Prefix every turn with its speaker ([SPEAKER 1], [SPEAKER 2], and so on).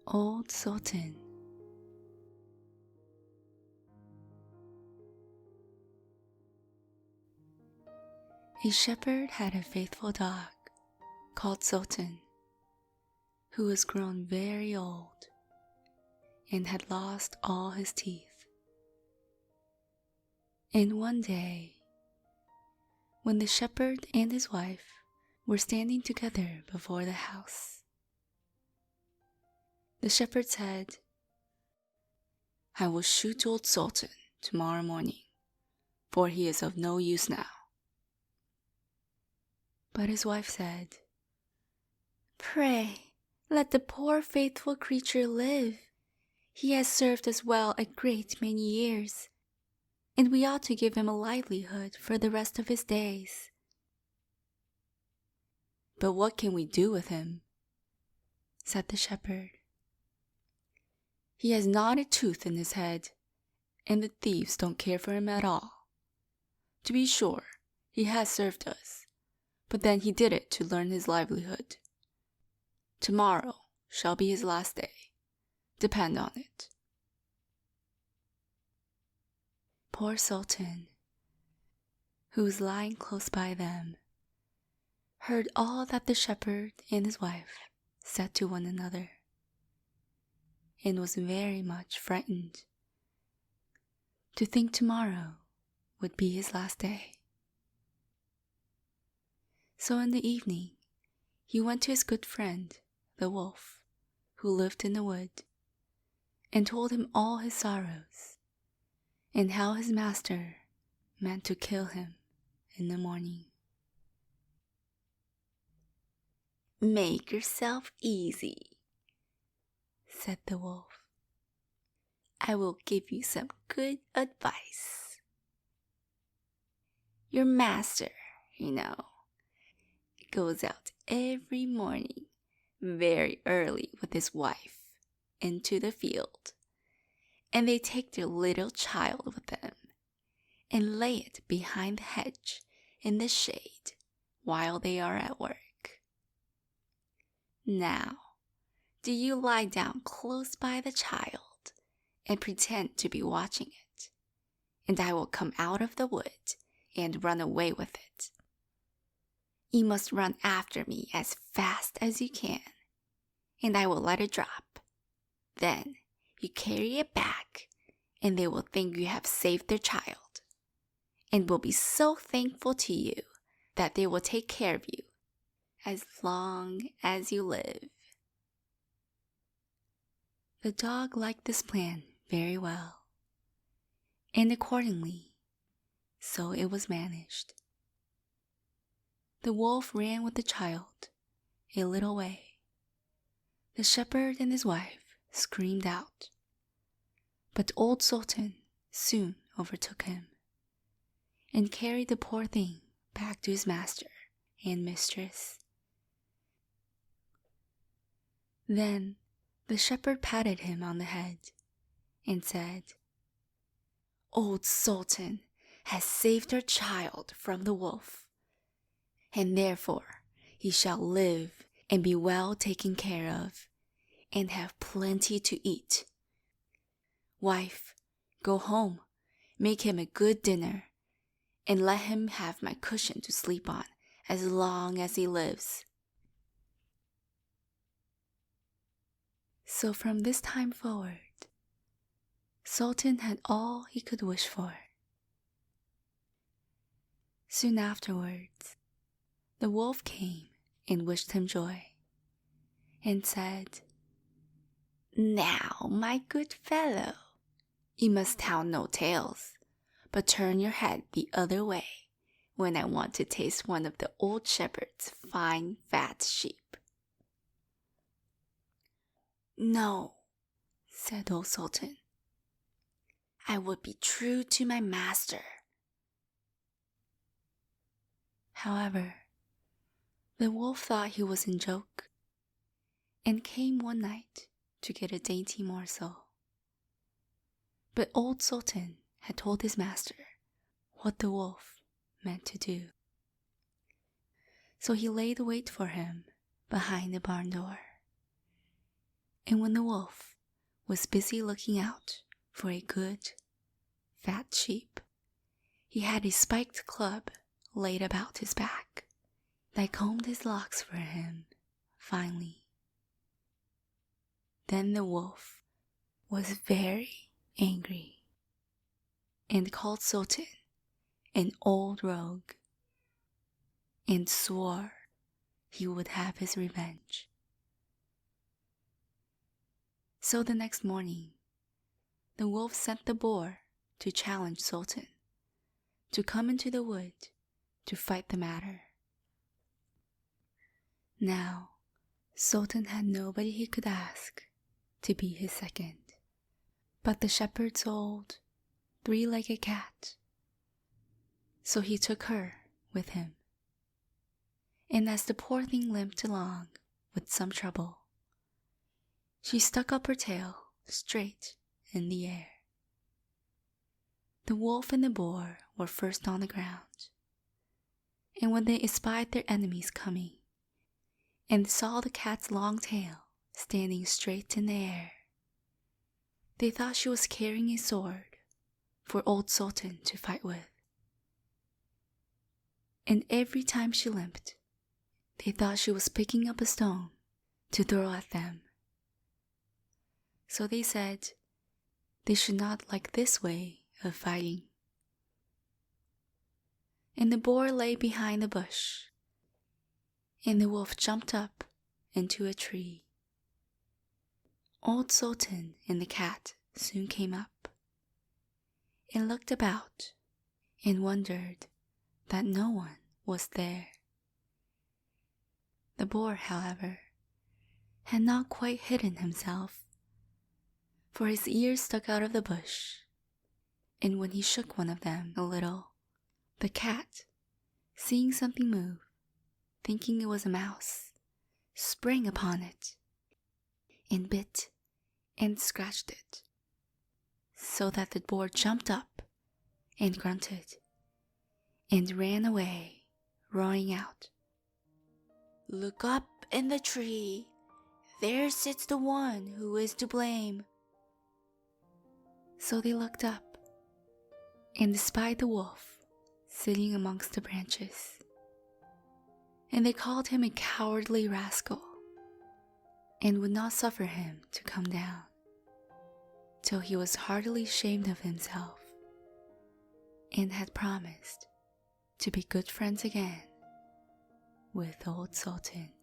[SPEAKER 1] Old Sultan. A shepherd had a faithful dog called Sultan, who was grown very old and had lost all his teeth. And one day, when the shepherd and his wife were standing together before the house, the shepherd said, "I will shoot old Sultan tomorrow morning, for he is of no use now." But his wife said, "Pray, let the poor faithful creature live. He has served us well a great many years, and we ought to give him a livelihood for the rest of his days." "But what can we do with him?" said the shepherd. "He has not a tooth in his head, and the thieves don't care for him at all. To be sure, he has served us, but then he did it to learn his livelihood. Tomorrow shall be his last day, depend on it." Poor Sultan, who was lying close by them, heard all that the shepherd and his wife said to one another, and was very much frightened to think tomorrow would be his last day. So in the evening, he went to his good friend, the wolf, who lived in the wood, and told him all his sorrows, and how his master meant to kill him in the morning. "Make yourself easy," said the wolf. "I will give you some good advice. Your master, goes out every morning very early with his wife into the field, and they take their little child with them and lay it behind the hedge in the shade while they are at work. Now, do you lie down close by the child and pretend to be watching it, and I will come out of the wood and run away with it. You must run after me as fast as you can, and I will let it drop. Then you carry it back, and they will think you have saved their child, and will be so thankful to you that they will take care of you as long as you live." The dog liked this plan very well, and accordingly, so it was managed. The wolf ran with the child a little way. The shepherd and his wife screamed out, but old Sultan soon overtook him and carried the poor thing back to his master and mistress. Then the shepherd patted him on the head and said, "Old Sultan has saved our child from the wolf, and therefore he shall live and be well taken care of and have plenty to eat. Wife, go home, make him a good dinner, and let him have my cushion to sleep on as long as he lives." So from this time forward, Sultan had all he could wish for. Soon afterwards, the wolf came and wished him joy, and said, "Now, my good fellow, you must tell no tales, but turn your head the other way when I want to taste one of the old shepherd's fine fat sheep." "No," said old Sultan. "I would be true to my master." However, the wolf thought he was in joke, and came one night to get a dainty morsel. But old Sultan had told his master what the wolf meant to do. So he laid wait for him behind the barn door. And when the wolf was busy looking out for a good, fat sheep, he had a spiked club laid about his back that combed his locks for him finely. Then the wolf was very angry and called Sultan an old rogue and swore he would have his revenge. So the next morning, the wolf sent the boar to challenge Sultan to come into the wood to fight the matter. Now, Sultan had nobody he could ask to be his second, but the shepherd's old, three-legged cat. So he took her with him. And as the poor thing limped along with some trouble, she stuck up her tail straight in the air. The wolf and the boar were first on the ground, and when they espied their enemies coming, and saw the cat's long tail standing straight in the air, they thought she was carrying a sword for old Sultan to fight with. And every time she limped, they thought she was picking up a stone to throw at them. So they said they should not like this way of fighting. And the boar lay behind the bush, and the wolf jumped up into a tree. Old Sultan and the cat soon came up, and looked about, and wondered that no one was there. The boar, however, had not quite hidden himself, for his ears stuck out of the bush, and when he shook one of them a little, the cat, seeing something move, thinking it was a mouse, sprang upon it, and bit and scratched it, so that the boar jumped up and grunted, and ran away, roaring out, "Look up in the tree, there sits the one who is to blame." So they looked up, and espied the wolf sitting amongst the branches, and they called him a cowardly rascal, and would not suffer him to come down, till he was heartily ashamed of himself, and had promised to be good friends again with old Sultan.